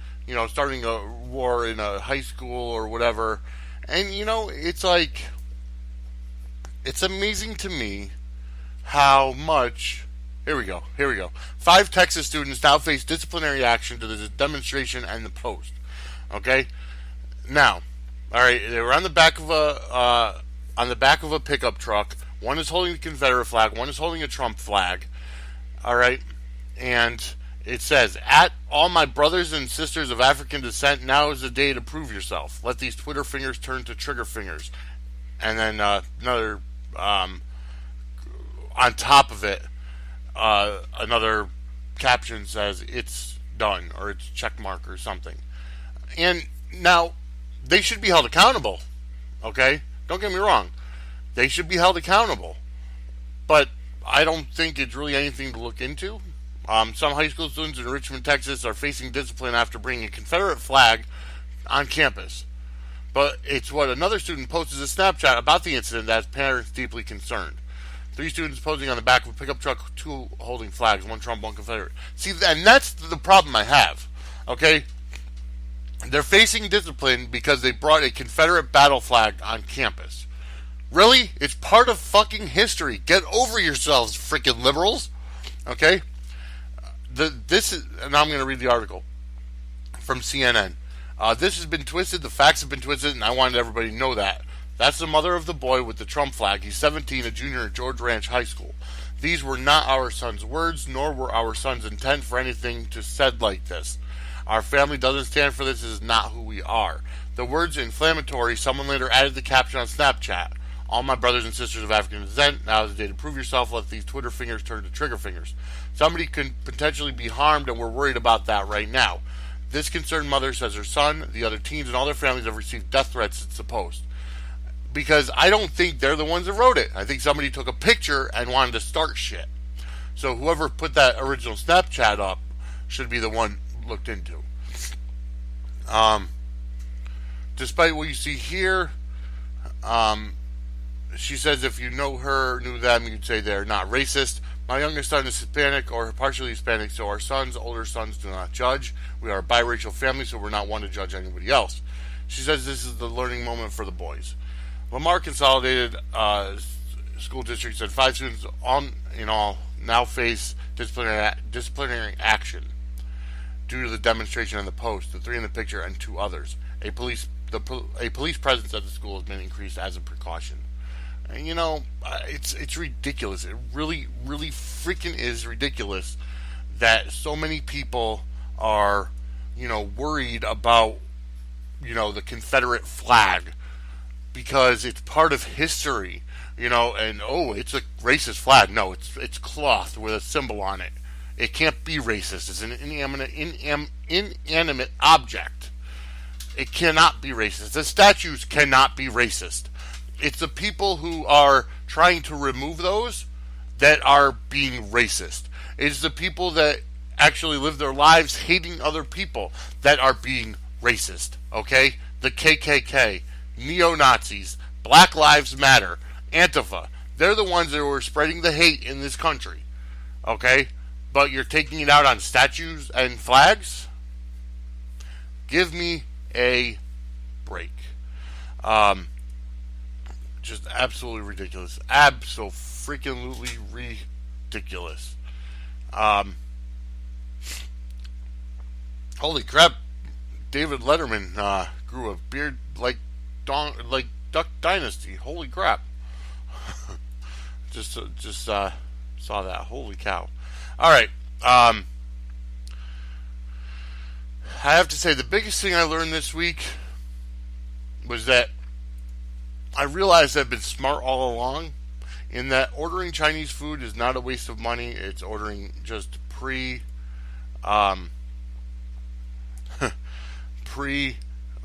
starting a war in a high school or whatever." And it's like, it's amazing to me how much. Here we go. 5 Texas students now face disciplinary action to the demonstration and the post. Okay, now, all right, they were on the back of a pickup truck. One is holding the Confederate flag. One is holding a Trump flag. All right, and it says, "At all my brothers and sisters of African descent, now is the day to prove yourself. Let these Twitter fingers turn to trigger fingers." And then another on top of it. Another caption says it's done, or it's check mark or something. And now they should be held accountable. Okay, don't get me wrong, they should be held accountable, but I don't think it's really anything to look into. Some high school students in Richmond, Texas are facing discipline after bringing a Confederate flag on campus, but it's what another student posted a Snapchat about the incident that has parents deeply concerned. 3 students posing on the back of a pickup truck, 2 holding flags, 1 Trump, 1 Confederate. See, and that's the problem I have. Okay? They're facing discipline because they brought a Confederate battle flag on campus. Really? It's part of fucking history. Get over yourselves, freaking liberals. Okay? And I'm going to read the article from CNN. This has been twisted, the facts have been twisted, and I wanted everybody to know that. That's the mother of the boy with the Trump flag. He's 17, a junior at George Ranch High School. These were not our son's words, nor were our son's intent for anything to said like this. Our family doesn't stand for this. This is not who we are. The words inflammatory. Someone later added the caption on Snapchat. All my brothers and sisters of African descent, now is the day to prove yourself. Let these Twitter fingers turn to trigger fingers. Somebody could potentially be harmed, and we're worried about that right now. This concerned mother says her son, the other teens, and all their families have received death threats since the post. Because I don't think they're the ones that wrote it. I think somebody took a picture and wanted to start shit. So whoever put that original Snapchat up should be the one looked into. Despite what you see here, she says if you know her, knew them, you'd say they're not racist. My youngest son is Hispanic or partially Hispanic, so our older sons do not judge. We are a biracial family, so we're not one to judge anybody else. She says this is the learning moment for the boys. Lamar Consolidated School District said 5 students in all now face disciplinary action due to the demonstration and the post, the 3 in the picture, and 2 others. A police presence at the school has been increased as a precaution. And it's ridiculous. It really, really freaking is ridiculous that so many people are, worried about, the Confederate flag. Because it's part of history, and it's a racist flag. No, it's cloth with a symbol on it. It can't be racist. It's an inanimate object. It cannot be racist. The statues cannot be racist. It's the people who are trying to remove those that are being racist. It's the people that actually live their lives hating other people that are being racist. Okay? The KKK. Neo-Nazis, Black Lives Matter, Antifa, they're the ones that were spreading the hate in this country. Okay? But you're taking it out on statues and flags? Give me a break. Just absolutely ridiculous. Abso-freaking-lutely ridiculous. Holy crap. David Letterman grew a beard like Duck Dynasty. Holy crap. just saw that. Holy cow. Alright. I have to say the biggest thing I learned this week was that I realized I've been smart all along in that ordering Chinese food is not a waste of money. It's ordering just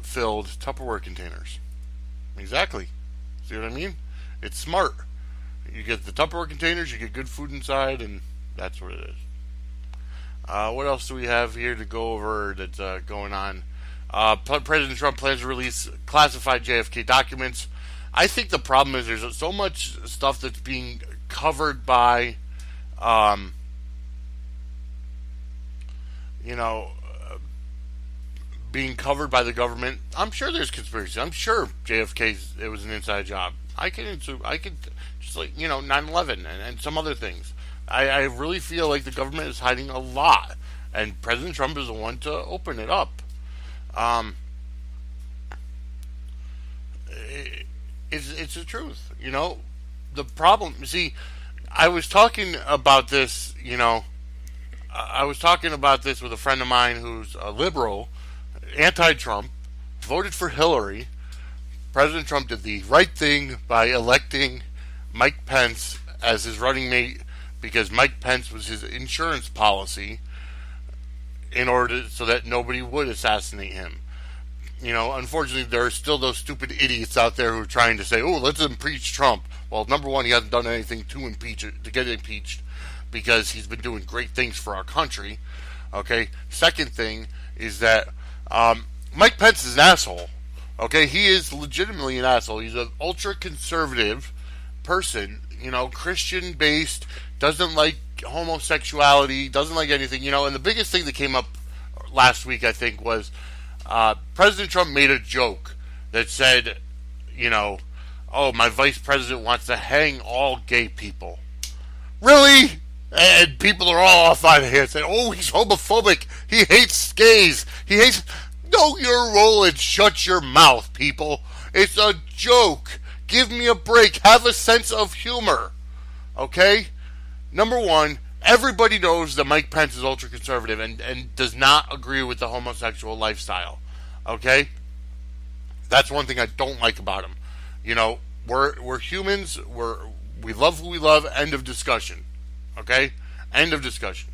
filled Tupperware containers. Exactly. See what I mean? It's smart. You get the Tupperware containers, you get good food inside, and that's what it is. What else do we have here to go over that's going on? President Trump plans to release classified JFK documents. I think the problem is there's so much stuff that's being covered by, being covered by the government. I'm sure there's conspiracy. I'm sure it was an inside job. I could just like 9/11 and some other things. I really feel like the government is hiding a lot, and President Trump is the one to open it up. It's the truth. The problem. See, I was talking about this. I was talking about this with a friend of mine who's a liberal, anti-Trump, voted for Hillary. President Trump did the right thing by electing Mike Pence as his running mate because Mike Pence was his insurance policy so that nobody would assassinate him. Unfortunately, there are still those stupid idiots out there who are trying to say, "Oh, let's impeach Trump." Well, number one, he hasn't done anything to get impeached because he's been doing great things for our country. Okay. Second thing is that Mike Pence is an asshole. Okay, he is legitimately an asshole. He's an ultra conservative person. Christian based, doesn't like homosexuality, doesn't like anything. And the biggest thing that came up last week, I think, was President Trump made a joke that said, "Oh, my vice president wants to hang all gay people." Really? And people are all off on him saying, "Oh, he's homophobic. He hates gays. He hates." Know your role and shut your mouth, people. It's a joke. Give me a break. Have a sense of humor. Okay? Number one, everybody knows that Mike Pence is ultra conservative and does not agree with the homosexual lifestyle. Okay? That's one thing I don't like about him. We're humans. We love who we love. End of discussion. Okay? End of discussion.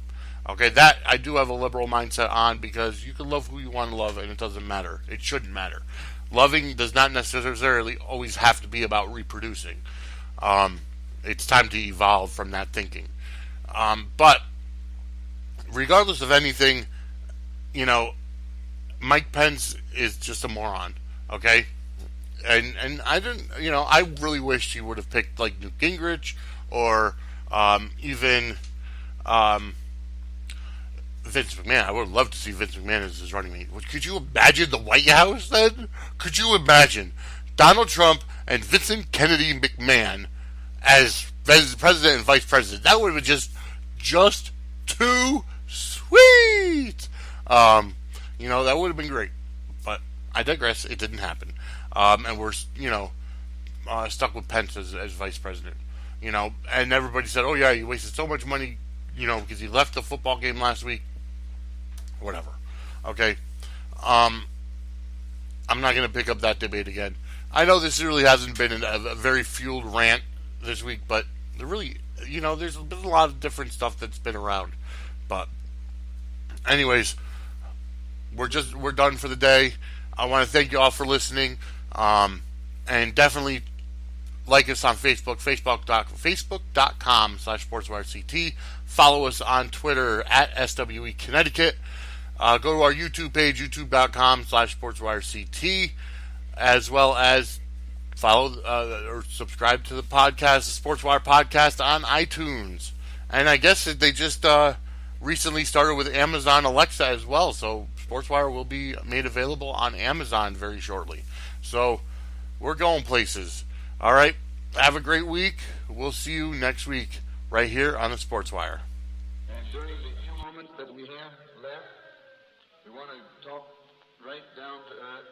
Okay, that I do have a liberal mindset on because you can love who you want to love and it doesn't matter. It shouldn't matter. Loving does not necessarily always have to be about reproducing. It's time to evolve from that thinking. But regardless of anything, Mike Pence is just a moron. Okay? And I didn't, I really wished he would have picked like Newt Gingrich or even Vince McMahon. I would love to see Vince McMahon as his running mate. Could you imagine the White House then? Could you imagine Donald Trump and Vincent Kennedy McMahon as president and vice president? That would have been just too sweet. That would have been great. But I digress. It didn't happen. And we're, stuck with Pence as vice president. And everybody said, "Oh yeah, you wasted so much money, because he left the football game last week." Whatever. Okay. I'm not going to pick up that debate again. I know this really hasn't been a very fueled rant this week, but there really, there's been a lot of different stuff that's been around. But anyways, we're done for the day. I want to thank you all for listening. And definitely like us on Facebook, facebook.com/SportswireCT. Follow us on Twitter at SWE Connecticut. Go to our YouTube page, youtube.com/SportswireCT, as well as follow or subscribe to the podcast, the Sportswire podcast on iTunes. And I guess that they just recently started with Amazon Alexa as well, so Sportswire will be made available on Amazon very shortly. So we're going places. All right, have a great week. We'll see you next week right here on the Sportswire. And during the few moments that we have left, we want to talk right down to earth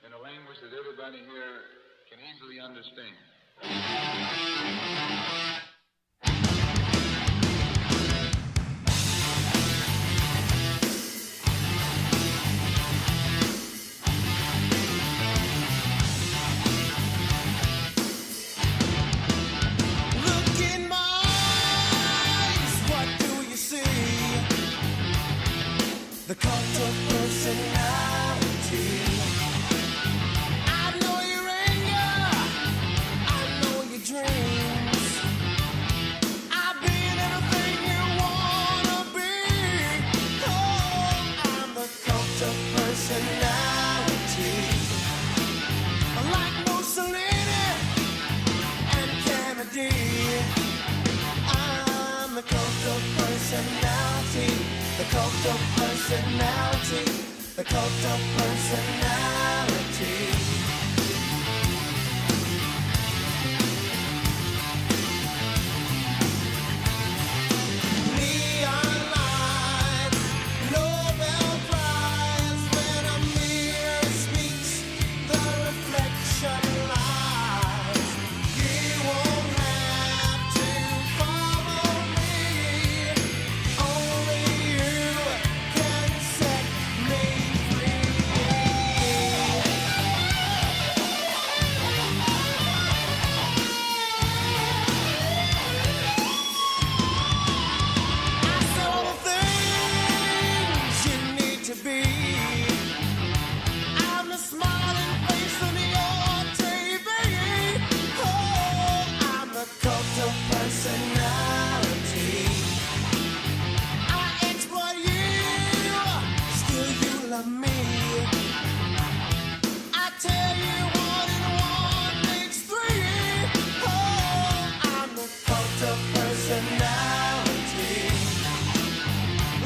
in a language that everybody here can easily understand. Look in my eyes, what do you see? The cult of personality. cult of personality, the cult of personality. Neon lights, Nobel Prize, when a mirror speaks, the reflection lies. You won't have to follow me, only you can set me free. I said all the things you need to be. I'm the smiling face on your TV. Oh, I'm the cult of personality. I exploit you, still you love me. I tell you 1 and 1 makes 3. Oh, I'm the cult of personality.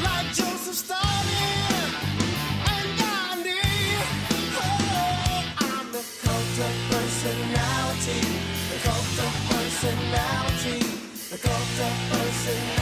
Like Joseph Stalin and Gandhi. Oh, I'm the cult of personality. The cult of personality. The cult of personality.